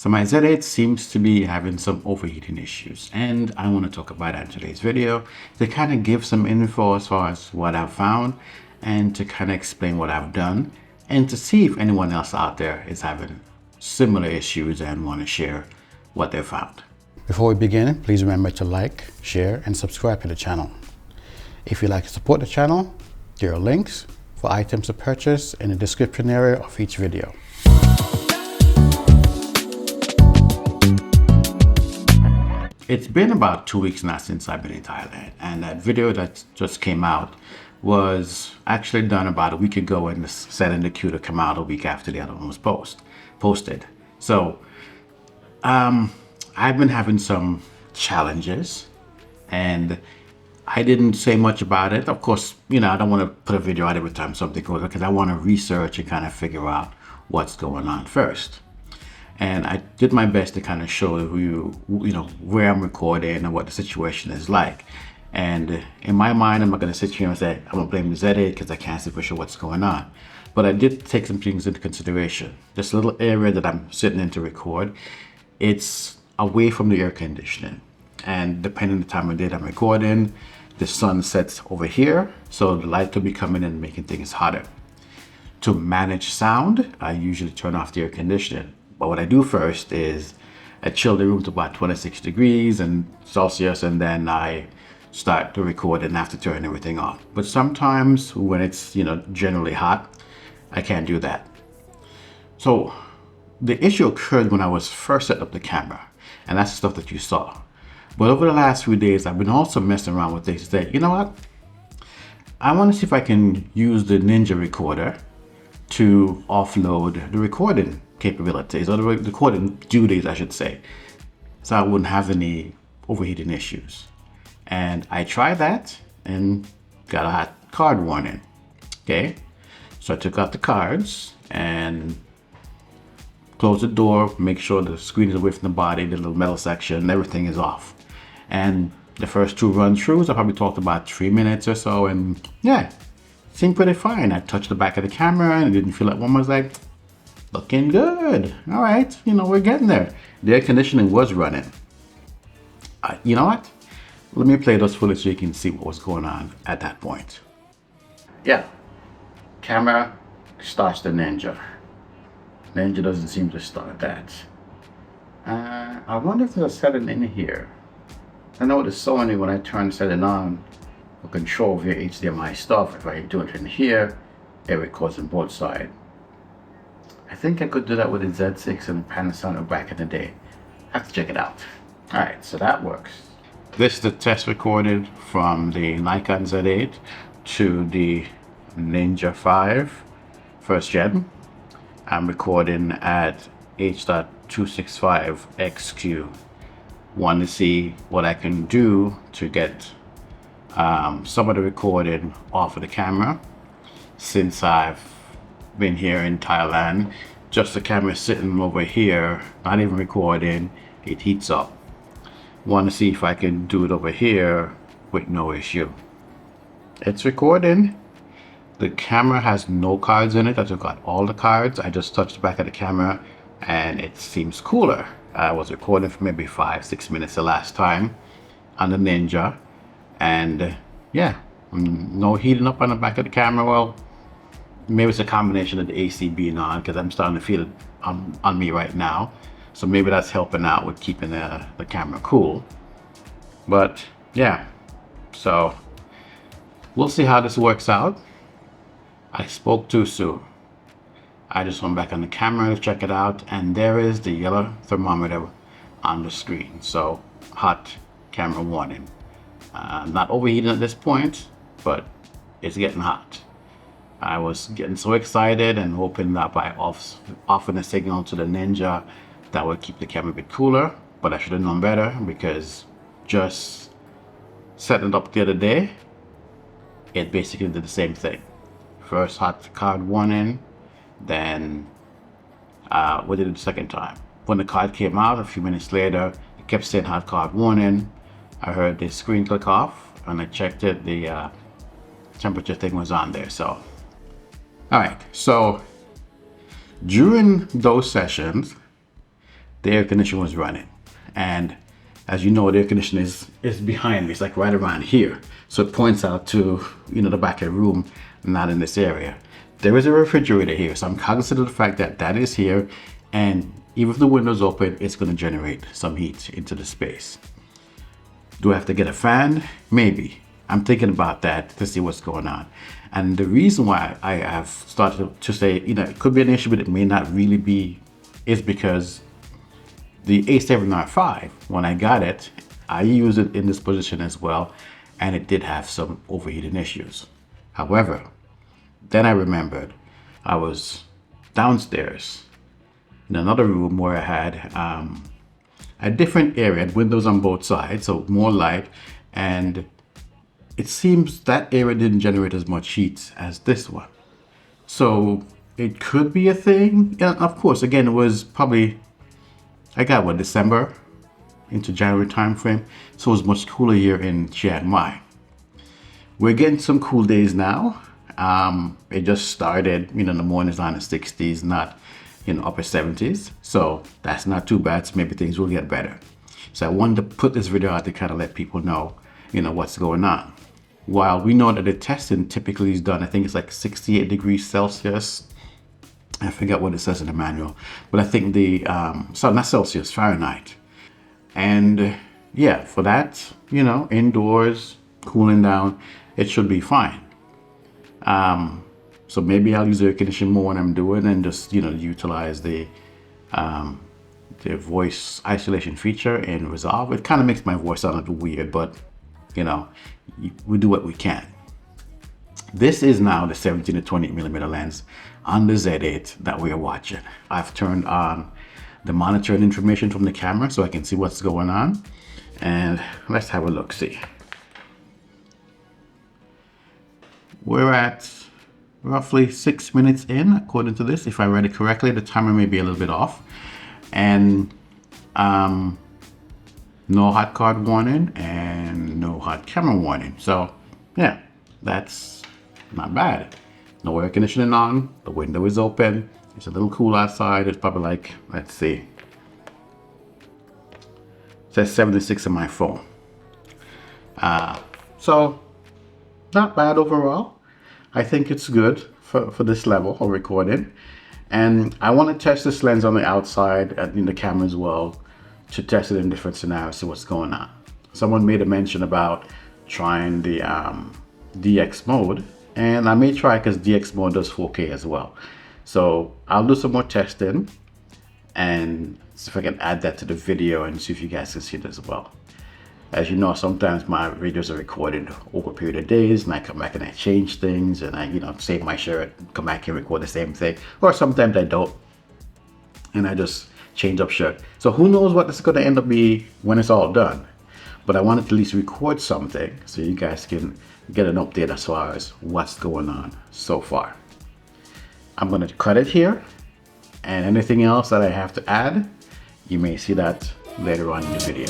So my Z8 seems to be having some overheating issues, and I want to talk about that in today's video to kind of give some info as far as what I've found and to kind of explain what I've done and to see if anyone else out there is having similar issues and want to share what they've found. Before we begin, please remember to like, share, and subscribe to the channel. If you'd like to support the channel, there are links for items to purchase in the description area of each video. It's been about 2 weeks now since I've been in Thailand, and that video that just came out was actually done about a week ago and set in the queue to come out a week after the other one was posted. So I've been having some challenges and I didn't say much about it. Of course, I don't want to put a video out every time something goes on because I want to research and kind of figure out what's going on first. And I did my best to kind of show you, where I'm recording and what the situation is like. And in my mind, I'm not going to sit here and say, I'm going to blame the Z8 because I can't see for sure what's going on. But I did take some things into consideration. This little area that I'm sitting in to record, it's away from the air conditioning. And depending on the time of day that I'm recording, the sun sets over here. So the light will be coming in and making things hotter. To manage sound, I usually turn off the air conditioning. But what I do first is I chill the room to about 26 degrees and Celsius, and then I start to record and have to turn everything off. But sometimes when it's, generally hot, I can't do that. So the issue occurred when I was first setting up the camera, and that's the stuff that you saw. But over the last few days, I've been also messing around with things that, you know what? I want to see if I can use the Ninja recorder to offload the recording capabilities, or the recording duties, I should say, so I wouldn't have any overheating issues. And I tried that and got a hot card warning. Okay, so I took out the cards and closed the door, make sure the screen is away from the body, the little metal section, everything is off. And the first two run throughs, I probably talked about 3 minutes or so, and yeah, seemed pretty fine. I touched the back of the camera and it didn't feel like one. Was like, looking good. All right, we're getting there. The air conditioning was running. You know what? Let me play those footage so you can see what was going on at that point. Yeah, camera starts the Ninja. Ninja doesn't seem to start that. I wonder if there's a setting in here. I know the Sony, when I turn the setting on for control via HDMI stuff, if I do it in here, it records on both sides. I think I could do that with the Z6 and the Panasonic back in the day. I have to check it out. All right, so that works. This is the test recorded from the Nikon Z8 to the Ninja 5 first gen. I'm recording at H.265XQ. Want to see what I can do to get some of the recording off of the camera. Since I've been here in Thailand, just the camera sitting over here, not even recording, it heats up. Want to see if I can do it over here with no issue. It's recording. The camera has no cards in it. I took out all the cards. I just touched the back of the camera and it seems cooler. I was recording for maybe 5-6 minutes the last time on the Ninja, and yeah, no heating up on the back of the camera. Well, maybe it's a combination of the AC being on, because I'm starting to feel it on me right now. So maybe that's helping out with keeping the camera cool. But yeah, so we'll see how this works out. I spoke too soon. I just went back on the camera to check it out, and there is the yellow thermometer on the screen. So hot camera warning. Not overheating at this point, but it's getting hot. I was getting so excited and hoping that by offering a signal to the Ninja that would keep the camera a bit cooler, but I should have known better, because just setting it up the other day, it basically did the same thing. First hot card warning, then we did it the second time. When the card came out a few minutes later, it kept saying hot card warning. I heard the screen click off and I checked it, the temperature thing was on there. So all right, so during those sessions, the air conditioner was running. And as you know, the air conditioner is behind me. It's like right around here. So it points out to, the back of the room, not in this area. There is a refrigerator here, so I'm cognizant of the fact that that is here. And even if the window's open, it's going to generate some heat into the space. Do I have to get a fan? Maybe. I'm thinking about that to see what's going on. And the reason why I have started to say, it could be an issue, but it may not really be, is because the A7R V, when I got it, I used it in this position as well, and it did have some overheating issues. However, then I remembered I was downstairs in another room where I had a different area, windows on both sides, so more light, and it seems that area didn't generate as much heat as this one. So it could be a thing. Yeah, of course, again, it was probably, I got what, December into January time frame, so it was much cooler here in Chiang Mai. We're getting some cool days now. It just started, in the mornings on the 60s, not upper 70s. So that's not too bad. So maybe things will get better. So I wanted to put this video out to kind of let people know, what's going on. While we know that the testing typically is done, I think it's like 68 degrees Celsius. I forget what it says in the manual, but I think not Celsius, Fahrenheit. And yeah, for that, indoors, cooling down, it should be fine. So maybe I'll use the air conditioning more when I'm doing and just, utilize the voice isolation feature in Resolve. It kind of makes my voice sound a little weird, but, we do what we can. This is now the 17 to 28mm lens on the Z8 that we are watching. I've turned on the monitoring information from the camera so I can see what's going on. And let's have a look, see. We're at roughly 6 minutes in, according to this. If I read it correctly, the timer may be a little bit off. And no hot card warning and no hot camera warning. So yeah, that's not bad. No air conditioning on, the window is open. It's a little cool outside. It's probably like, let's see. It says 76 on my phone. So not bad overall. I think it's good for this level of recording. And I want to test this lens on the outside and in the camera as well to test it in different scenarios, see what's going on. Someone made a mention about trying the DX mode, and I may try because DX mode does 4K as well. So I'll do some more testing and see if I can add that to the video and see if you guys can see it as well. As you know, sometimes my videos are recorded over a period of days and I come back and I change things and I, save my shirt, come back and record the same thing. Or sometimes I don't and I just change up shirt. So who knows what this is going to end up being when it's all done. But I wanted to at least record something so you guys can get an update as far as what's going on so far. I'm going to cut it here, and anything else that I have to add, you may see that later on in the video.